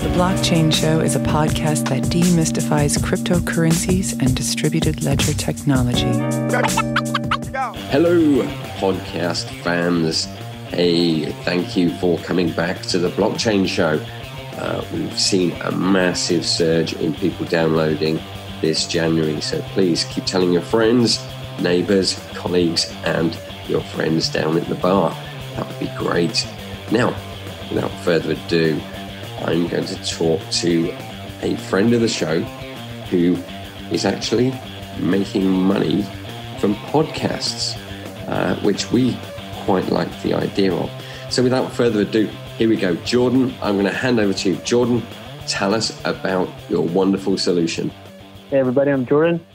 The Blockchain Show is a podcast that demystifies cryptocurrencies and distributed ledger technology. Hello, podcast fans. Hey, thank you for coming back to The Blockchain Show. We've seen a massive surge in people downloading this January, so please keep telling your friends, neighbors, colleagues, and your friends down at the bar. That would be great. Now, without further ado, I'm going to talk to a friend of the show who is actually making money from podcasts, which we quite like the idea of. So without further ado, here we go. Jordan, I'm going to hand over to you. Jordan, tell us about your wonderful solution. Hey everybody, I'm Jordan.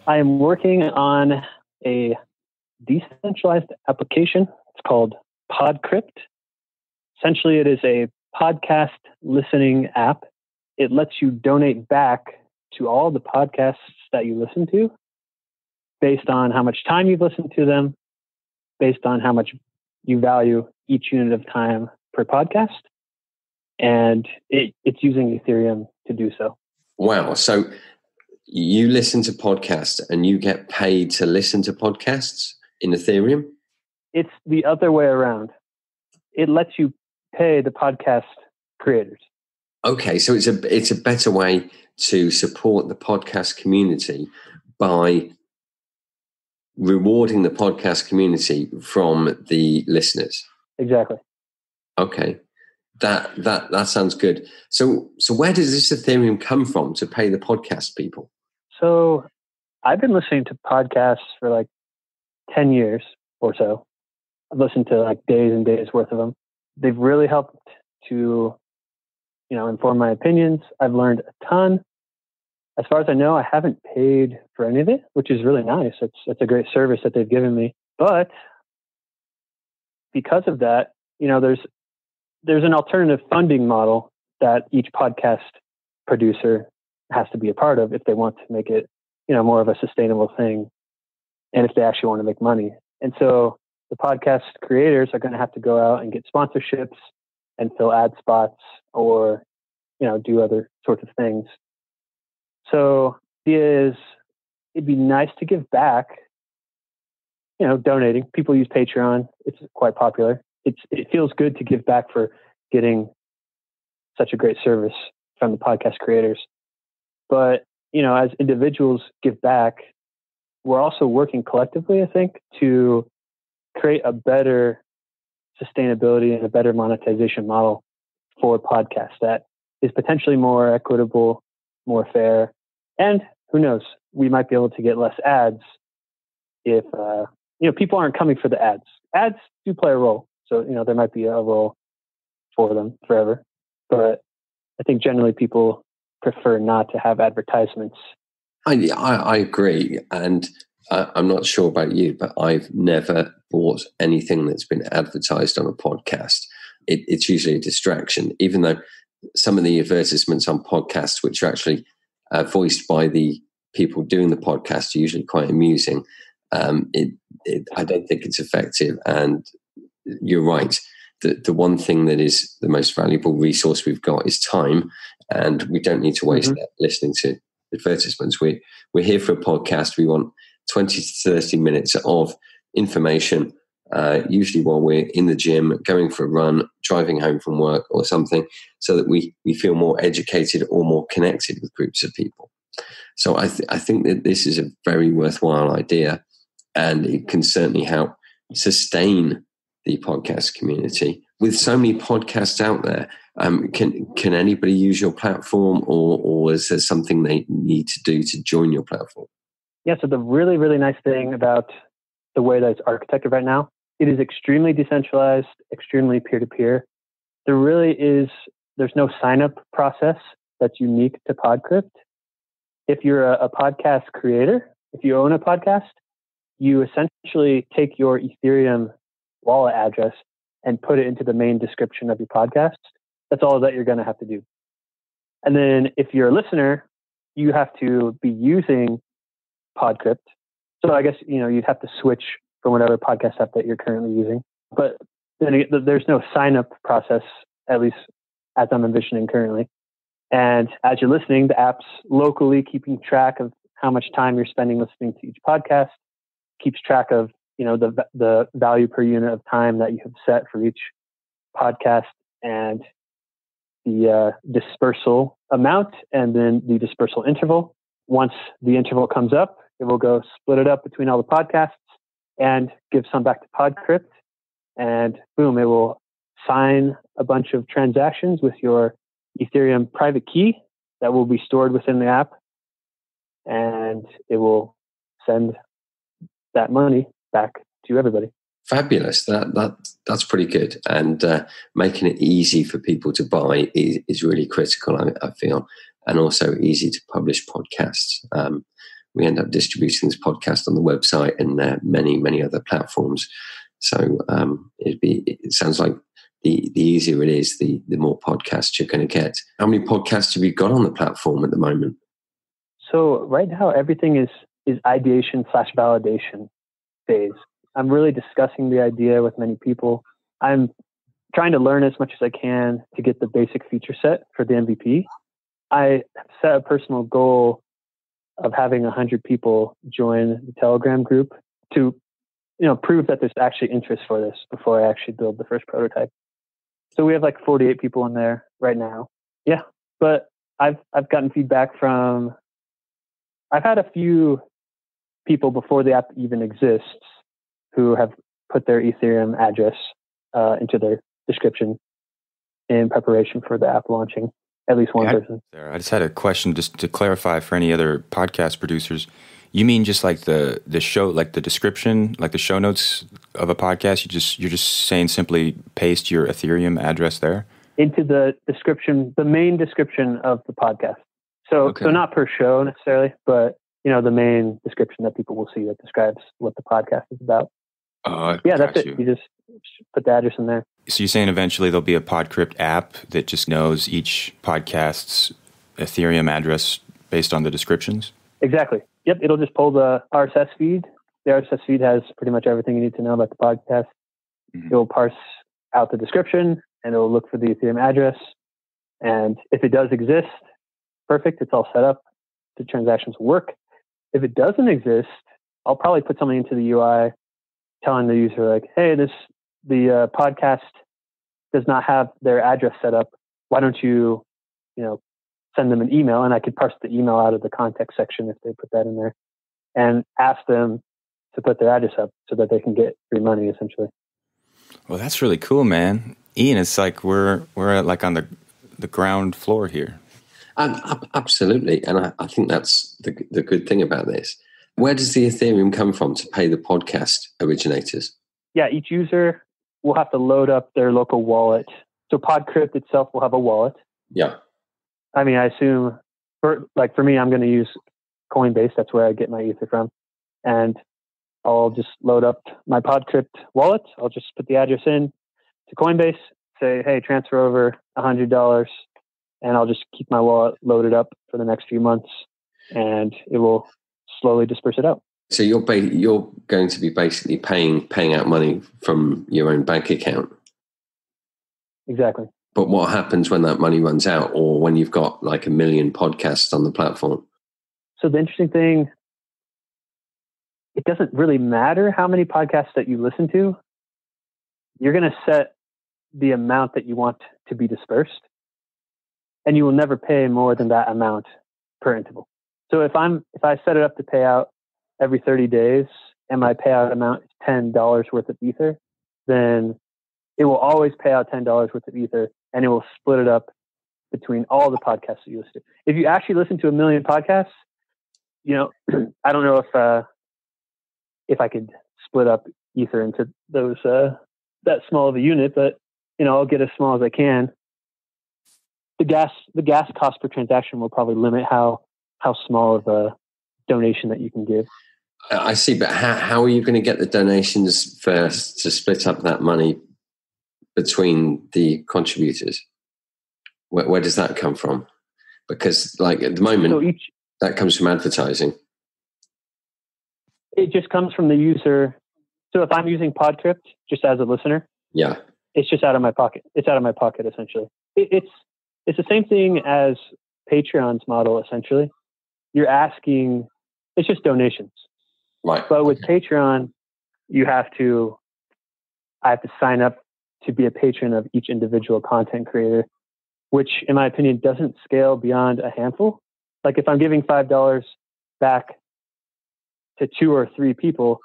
I am working on a decentralized application. It's called Podcrypt. Essentially, it is a podcast listening app. It lets you donate back to all the podcasts that you listen to based on how much time you've listened to them, based on how much you value each unit of time per podcast. And it's using Ethereum to do so. Wow. So you listen to podcasts and you get paid to listen to podcasts in Ethereum? It's the other way around. It lets you pay the podcast creators. Okay, so it's a better way to support the podcast community by rewarding the podcast community from the listeners. Exactly. Okay, that sounds good. So where does this Ethereum come from to pay the podcast people? So I've been listening to podcasts for like 10 years or so. I've listened to like days and days worth of them. They've really helped to, inform my opinions. I've learned a ton. As far as I know, I haven't paid for any of it, which is really nice. It's a great service that they've given me. But because of that, there's an alternative funding model that each podcast producer has to be a part of if they want to make it, more of a sustainable thing, and if they actually want to make money. And so the podcast creators are going to have to go out and get sponsorships and fill ad spots or, do other sorts of things. So it'd be nice to give back, donating. People use Patreon. It's quite popular. It feels good to give back for getting such a great service from the podcast creators. But, as individuals give back, we're also working collectively, I think, to create a better sustainability and a better monetization model for podcasts that is potentially more equitable, more fair, and who knows, we might be able to get less ads if people aren't coming for the ads. Ads do play a role, so there might be a role for them forever, but I think generally people prefer not to have advertisements. I agree, and I'm not sure about you, but I've never bought anything that's been advertised on a podcast. It's usually a distraction, even though some of the advertisements on podcasts, which are actually voiced by the people doing the podcast, are usually quite amusing. I don't think it's effective. And you're right. The one thing that is the most valuable resource we've got is time, and we don't need to waste that listening to advertisements. We're here for a podcast. We want 20 to 30 minutes of information, usually while we're in the gym, going for a run, driving home from work or something, so that we feel more educated or more connected with groups of people. So I think that this is a very worthwhile idea, and it can certainly help sustain the podcast community. With so many podcasts out there, can anybody use your platform, or is there something they need to do to join your platform? Yeah, so the really, really nice thing about the way that it's architected right now, it is extremely decentralized, extremely peer-to-peer. There's no sign-up process that's unique to Podcrypt. If you're a podcast creator, if you own a podcast, you essentially take your Ethereum wallet address and put it into the main description of your podcast. That's all that you're going to have to do. And then if you're a listener, you have to be using Podcrypt. So I guess, you'd have to switch from whatever podcast app that you're currently using. But then there's no sign-up process, at least as I'm envisioning currently. And as you're listening, the app's locally keeping track of how much time you're spending listening to each podcast, keeps track of, the value per unit of time that you have set for each podcast, and the dispersal amount, and then the dispersal interval. Once the interval comes up, it will go split it up between all the podcasts and give some back to Podcrypt. And boom, it will sign a bunch of transactions with your Ethereum private key that will be stored within the app. And it will send that money back to everybody. Fabulous. That's pretty good. And making it easy for people to buy is really critical, I feel, and also easy to publish podcasts. We end up distributing this podcast on the website and many, many other platforms. So it sounds like the easier it is, the more podcasts you're going to get. How many podcasts have you got on the platform at the moment? So right now, everything is ideation/validation phase. I'm really discussing the idea with many people. I'm trying to learn as much as I can to get the basic feature set for the MVP. I have set a personal goal of having 100 people join the Telegram group to, prove that there's actually interest for this before I actually build the first prototype. So we have like 48 people in there right now. Yeah, but I've gotten feedback from. I've had a few people before the app even exists who have put their Ethereum address into their description in preparation for the app launching. At least one person. I just had a question just to clarify for any other podcast producers. You mean just like the show, like the description, like the show notes of a podcast? You're just saying simply paste your Ethereum address there into the description, the main description of the podcast. So not per show necessarily, but the main description that people will see that describes what the podcast is about. That's it. You just put the address in there. So you're saying eventually there'll be a Podcrypt app that just knows each podcast's Ethereum address based on the descriptions? Exactly. Yep. It'll just pull the RSS feed. The RSS feed has pretty much everything you need to know about the podcast. Mm-hmm. It will parse out the description and it will look for the Ethereum address. And if it does exist, perfect. It's all set up. The transactions will work. If it doesn't exist, I'll probably put something into the UI telling the user like, hey, the podcast does not have their address set up. Why don't you, send them an email? And I could parse the email out of the context section if they put that in there and ask them to put their address up so that they can get free money essentially. Well, that's really cool, man. Ian, it's like we're like on the ground floor here. Absolutely. And I think that's the good thing about this. Where does the Ethereum come from to pay the podcast originators? Yeah, each user will have to load up their local wallet. So Podcrypt itself will have a wallet. Yeah. I mean, I assume for me, I'm going to use Coinbase. That's where I get my Ether from. And I'll just load up my Podcrypt wallet. I'll just put the address in to Coinbase, say, hey, transfer over $100. And I'll just keep my wallet loaded up for the next few months. And it will slowly disperse it out. So you're going to be basically paying out money from your own bank account. Exactly. But what happens when that money runs out, or when you've got like 1 million podcasts on the platform? So the interesting thing, it doesn't really matter how many podcasts that you listen to. You're going to set the amount that you want to be dispersed, and you will never pay more than that amount per interval. So if I set it up to pay out every 30 days and my payout amount is $10 worth of Ether, then it will always pay out $10 worth of Ether, and it will split it up between all the podcasts that you listen to. If you actually listen to 1 million podcasts, I don't know if I could split up Ether into those that small of a unit, but I'll get as small as I can. The gas cost per transaction will probably limit how small of a donation that you can give. I see, but how are you going to get the donations first to split up that money between the contributors? Where does that come from? Because like at the moment, that comes from advertising. It just comes from the user. So if I'm using Podcrypt just as a listener, yeah, it's just out of my pocket. It's out of my pocket essentially. It's It's the same thing as Patreon's model, essentially. You're asking, it's just donations. Right. But with Patreon, I have to sign up to be a patron of each individual content creator, which in my opinion doesn't scale beyond a handful. Like if I'm giving $5 back to 2 or 3 people,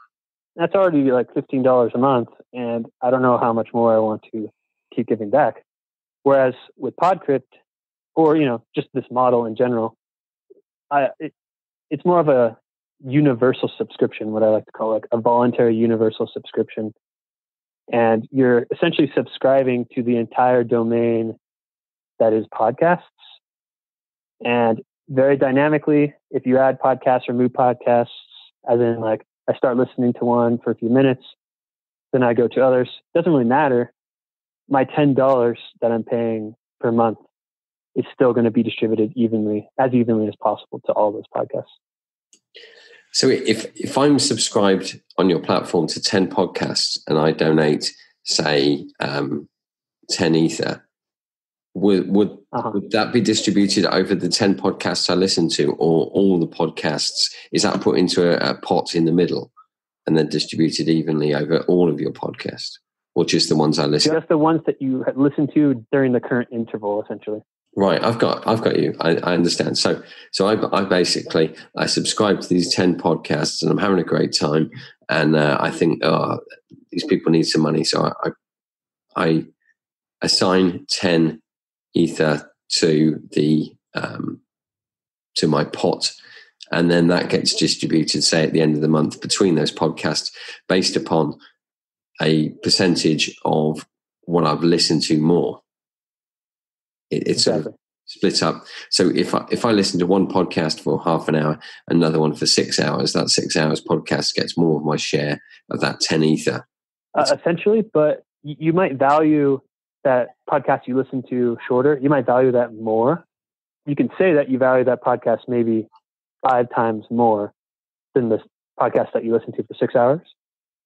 that's already like $15 a month. And I don't know how much more I want to keep giving back. Whereas with Podcrypt, or, just this model in general, it's more of a universal subscription, what I like to call like a voluntary universal subscription. And you're essentially subscribing to the entire domain that is podcasts. And very dynamically, if you add podcasts or remove podcasts, as in like I start listening to one for a few minutes, then I go to others, doesn't really matter. My $10 that I'm paying per month is still going to be distributed evenly as possible to all those podcasts. So if I'm subscribed on your platform to 10 podcasts and I donate, say, 10 Ether, would that be distributed over the 10 podcasts I listen to, or all the podcasts? Is that put into a pot in the middle and then distributed evenly over all of your podcasts, or just the ones I listen to? Just the ones that you listen to during the current interval, essentially. Right, I've got you. I understand. So I basically subscribe to these 10 podcasts, and I'm having a great time. And I think these people need some money, so I assign 10 Ether to the to my pot, and then that gets distributed, say at the end of the month, between those podcasts, based upon a percentage of what I've listened to more. It's exactly. Sort of split up. So if I listen to one podcast for half an hour, another one for 6 hours, that 6 hours podcast gets more of my share of that 10 Ether. Essentially, but you might value that podcast you listen to shorter. You might value that more. You can say that you value that podcast maybe 5 times more than the podcast that you listen to for 6 hours.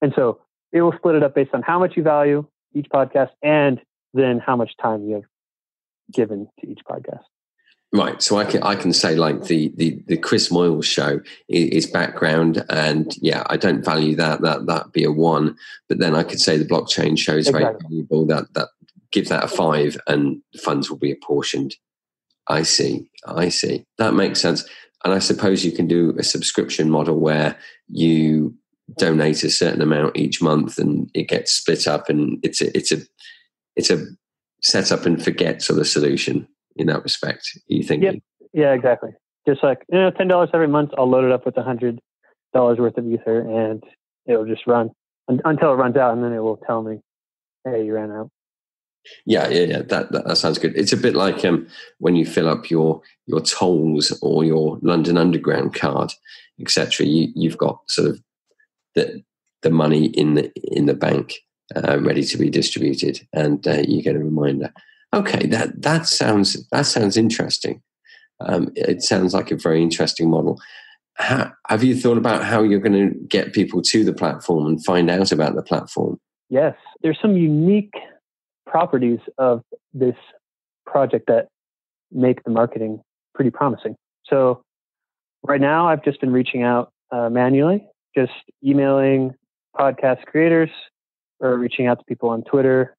And so it will split it up based on how much you value each podcast and then how much time you have given to each podcast. Right. So I can say like the Chris Moyle show is background, and I don't value that'd be a 1, but then I could say the blockchain show is very valuable, that give that a 5, and the funds will be apportioned. I see. That makes sense. And I suppose you can do a subscription model where you donate a certain amount each month and it gets split up, and it's a set up and forget sort of solution in that respect. You think? Yep. Yeah, exactly. Just like, $10 every month, I'll load it up with $100 worth of Ether, and it'll just run until it runs out, and then it will tell me, hey, you ran out. Yeah. That sounds good. It's a bit like when you fill up your tolls or your London Underground card, etc. You've got sort of the money in the bank ready to be distributed, and you get a reminder. Okay, that sounds interesting. It sounds like a very interesting model. Have you thought about how you're going to get people to the platform and find out about the platform? Yes, there's some unique properties of this project that make the marketing pretty promising. So right now, I've just been reaching out manually, just emailing podcast creators or reaching out to people on Twitter,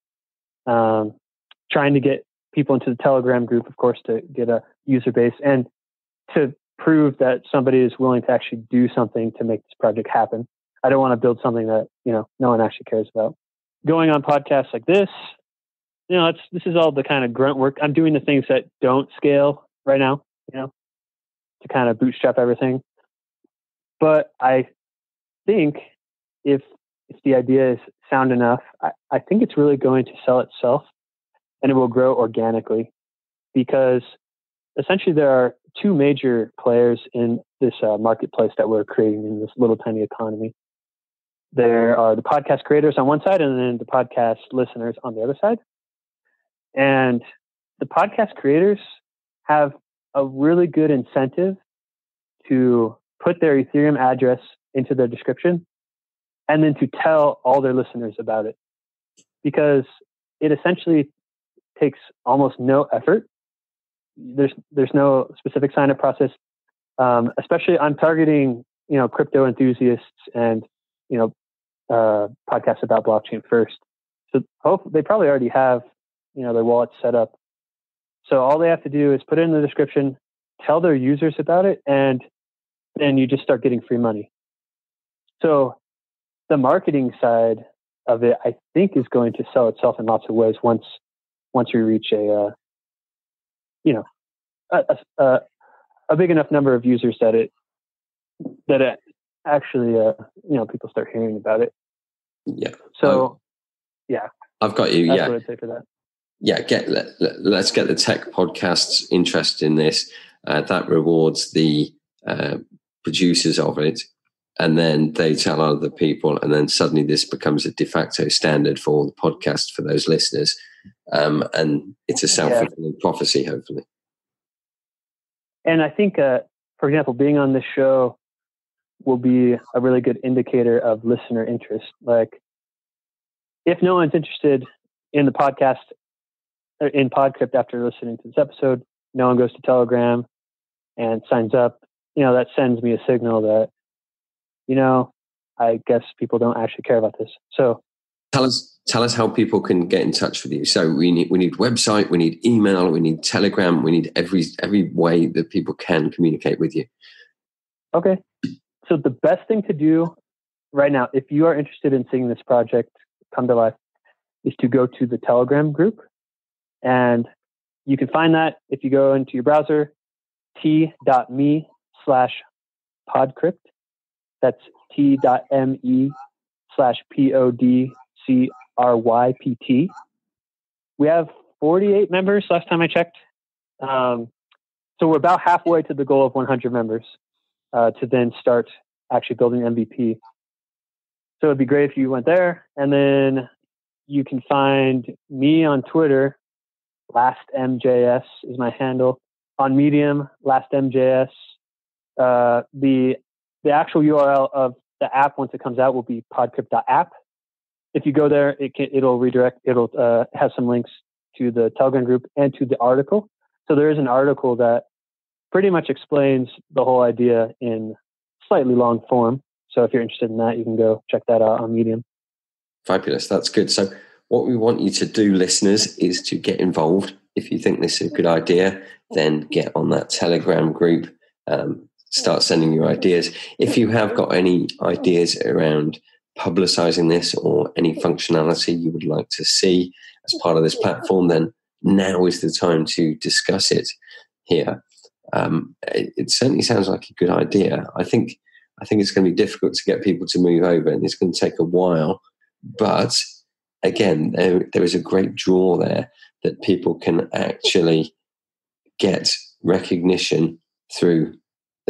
trying to get people into the Telegram group, of course, to get a user base and to prove that somebody is willing to actually do something to make this project happen. I don't want to build something that, no one actually cares about. Going on podcasts like this, this is all the kind of grunt work. I'm doing the things that don't scale right now, to kind of bootstrap everything. But I think if the idea is sound enough, I think it's really going to sell itself, and it will grow organically, because essentially there are 2 major players in this marketplace that we're creating in this little tiny economy. There are the podcast creators on one side, and then the podcast listeners on the other side. And the podcast creators have a really good incentive to put their Ethereum address into their description and then to tell all their listeners about it, because it essentially takes almost no effort there's no specific sign up process. Especially I'm targeting, crypto enthusiasts and, podcasts about blockchain first. So they probably already have, their wallet set up. So all they have to do is put it in the description, tell their users about it, and then you just start getting free money. So the marketing side of it, I think, is going to sell itself in lots of ways once we reach a big enough number of users that it actually people start hearing about it. Yeah. So I've got you. That's what I'd say for that. Yeah, let's get the tech podcasts interested in this. That rewards the producers of it, and then they tell other people, and then suddenly this becomes a de facto standard for the podcast for those listeners, and it's a self-fulfilling prophecy, hopefully. And I think, for example, being on this show will be a really good indicator of listener interest. Like, if no one's interested in the podcast, in Podcrypt after listening to this episode, no one goes to Telegram and signs up, that sends me a signal that, I guess people don't actually care about this. So tell us how people can get in touch with you. So we need website, we need email, we need Telegram, we need every way that people can communicate with you. Okay. So the best thing to do right now, if you are interested in seeing this project come to life, is to go to the Telegram group. And you can find that if you go into your browser, t.me/Podcrypt. That's t.me/PODCRYPT. We have 48 members last time I checked. So we're about halfway to the goal of 100 members to then start actually building MVP. So it'd be great if you went there. And then you can find me on Twitter. LastMJS is my handle. On Medium, LastMJS. The actual URL of the app, once it comes out, will be podcrypt.app. If you go there, it'll redirect. It'll have some links to the Telegram group and to the article. So there is an article that pretty much explains the whole idea in slightly long form. So if you're interested in that, you can go check that out on Medium. Fabulous. That's good. So what we want you to do, listeners, is to get involved. If you think this is a good idea, then get on that Telegram group. Start sending your ideas. If you have got any ideas around publicizing this or any functionality you would like to see as part of this platform, then now is the time to discuss it here. It certainly sounds like a good idea. I think it's going to be difficult to get people to move over, and it's going to take a while. But again, there is a great draw there that people can actually get recognition through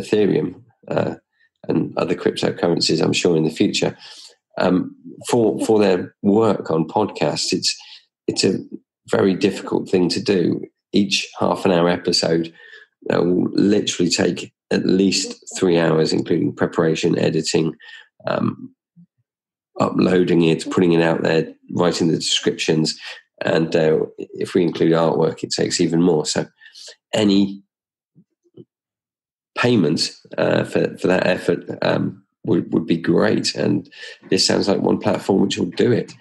Ethereum and other cryptocurrencies, I'm sure, in the future, for their work on podcasts. It's a very difficult thing to do. Each half-an-hour episode will literally take at least 3 hours, including preparation, editing, uploading it, putting it out there, writing the descriptions, and if we include artwork, it takes even more. So any payment for that effort would be great, and this sounds like one platform which will do it.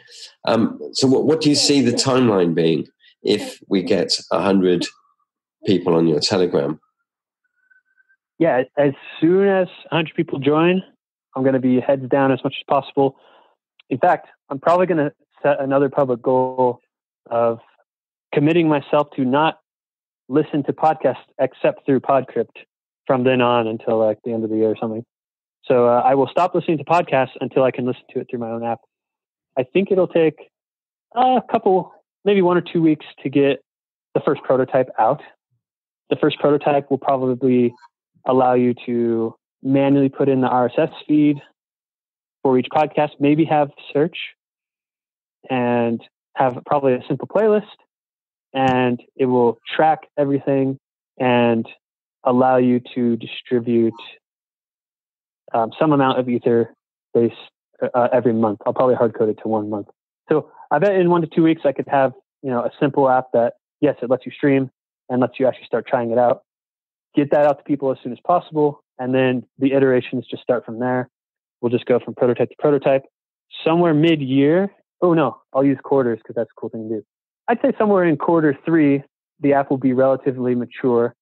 So what do you see the timeline being if we get 100 people on your Telegram? Yeah, as soon as 100 people join, I'm going to be heads down as much as possible. In fact, I'm probably going to set another public goal of committing myself to not listen to podcasts except through Podcrypt from then on until like the end of the year or something. So I will stop listening to podcasts until I can listen to it through my own app. I think it'll take a couple, maybe 1 or 2 weeks to get the first prototype out. The first prototype will probably allow you to manually put in the RSS feed for each podcast, maybe have search, and have probably a simple playlist, and it will track everything and allow you to distribute some amount of Ether base every month. I'll probably hard code it to 1 month. So I bet in 1 to 2 weeks I could have a simple app that, yes, it lets you stream, and lets you actually start trying it out. Get that out to people as soon as possible, and then the iterations just start from there. We'll just go from prototype to prototype. Somewhere mid-year, oh no, I'll use quarters because that's a cool thing to do. I'd say somewhere in Q3, the app will be relatively mature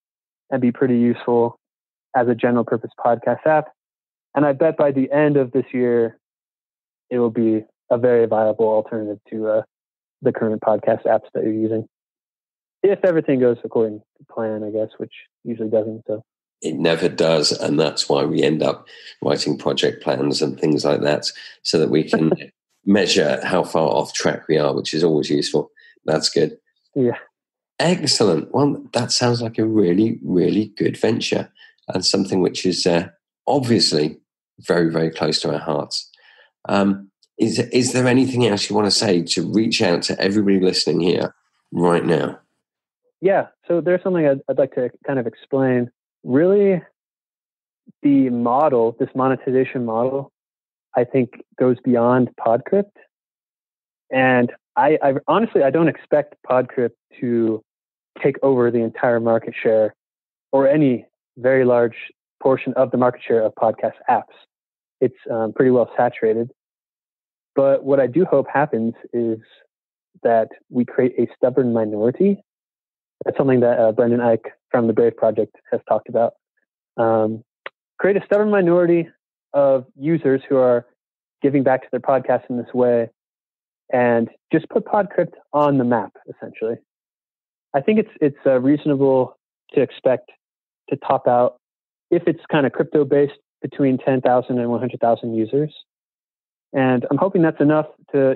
and be pretty useful as a general purpose podcast app. And I bet by the end of this year, it will be a very viable alternative to the current podcast apps that you're using. If everything goes according to plan, I guess, which usually doesn't. So it never does. And that's why we end up writing project plans and things like that so that we can measure how far off track we are, which is always useful. That's good. Yeah. Excellent. Well, that sounds like a really, really good venture and something which is obviously very, very close to our hearts. Is there anything else you want to say to reach out to everybody listening here right now? Yeah. So there's something I'd like to kind of explain. Really, the model, this monetization model, I think goes beyond Podcrypt. And I honestly, I don't expect Podcrypt to take over the entire market share or any very large portion of the market share of podcast apps. It's pretty well saturated. But what I do hope happens is that we create a stubborn minority. That's something that Brendan Eich from the Brave Project has talked about. Create a stubborn minority of users who are giving back to their podcasts in this way, and just put Podcrypt on the map, essentially. I think it's reasonable to expect to top out, if it's kind of crypto-based, between 10,000 and 100,000 users. And I'm hoping that's enough to,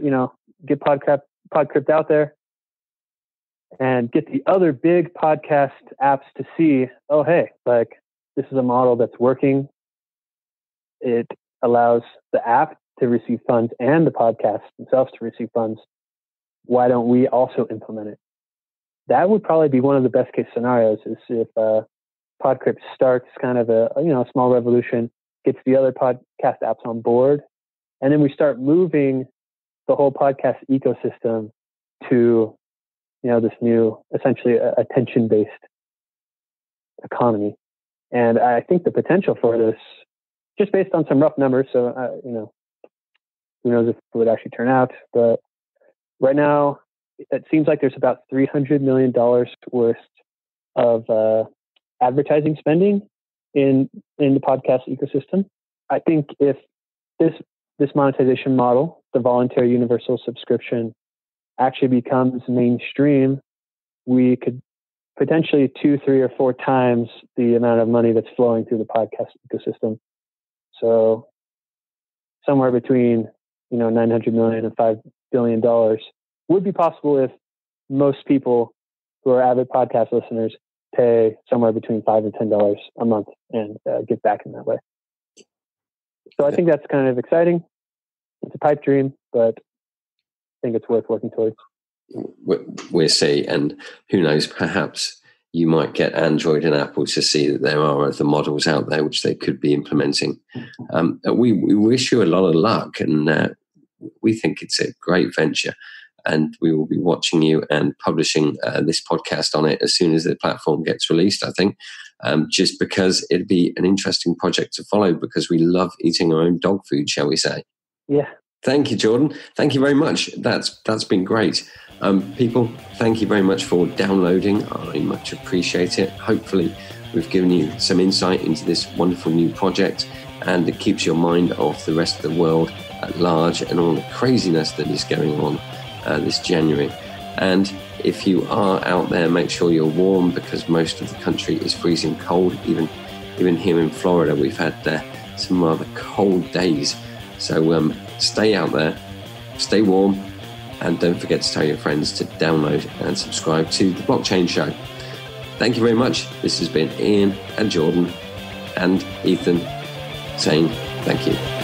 get Podcrypt out there and get the other big podcast apps to see, oh, hey, like, this is a model that's working. It allows the app to receive funds and the podcasts themselves to receive funds. Why don't we also implement it? That would probably be one of the best case scenarios, is if Podcrypt starts kind of a small revolution, gets the other podcast apps on board, and then we start moving the whole podcast ecosystem to this new, essentially attention-based economy. And I think the potential for this, just based on some rough numbers, so who knows if it would actually turn out, but right now it seems like there's about $300 million worth of advertising spending in the podcast ecosystem. I think if this monetization model, the voluntary universal subscription, actually becomes mainstream, we could potentially 2, 3, or 4 times the amount of money that's flowing through the podcast ecosystem. So somewhere between 900 million and $5 billion would be possible if most people who are avid podcast listeners pay somewhere between $5 and $10 a month and give back in that way. So I think that's kind of exciting. It's a pipe dream, but I think it's worth working towards. We'll see. And who knows, perhaps you might get Android and Apple to see that there are other models out there which they could be implementing. We wish you a lot of luck, and we think it's a great venture. And we will be watching you and publishing this podcast on it as soon as the platform gets released, I think, just because it'd be an interesting project to follow, because we love eating our own dog food, shall we say. Yeah. Thank you, Jordan. Thank you very much. That's been great. People, thank you very much for downloading. I much appreciate it. Hopefully, we've given you some insight into this wonderful new project, and it keeps your mind off the rest of the world at large and all the craziness that is going on this January. And if you are out there, make sure you're warm, because most of the country is freezing cold. Even here in Florida, we've had some rather cold days. So stay out there, stay warm, and don't forget to tell your friends to download and subscribe to The Blockchain Show. Thank you very much. This has been Ian and Jordan and Ethan saying thank you.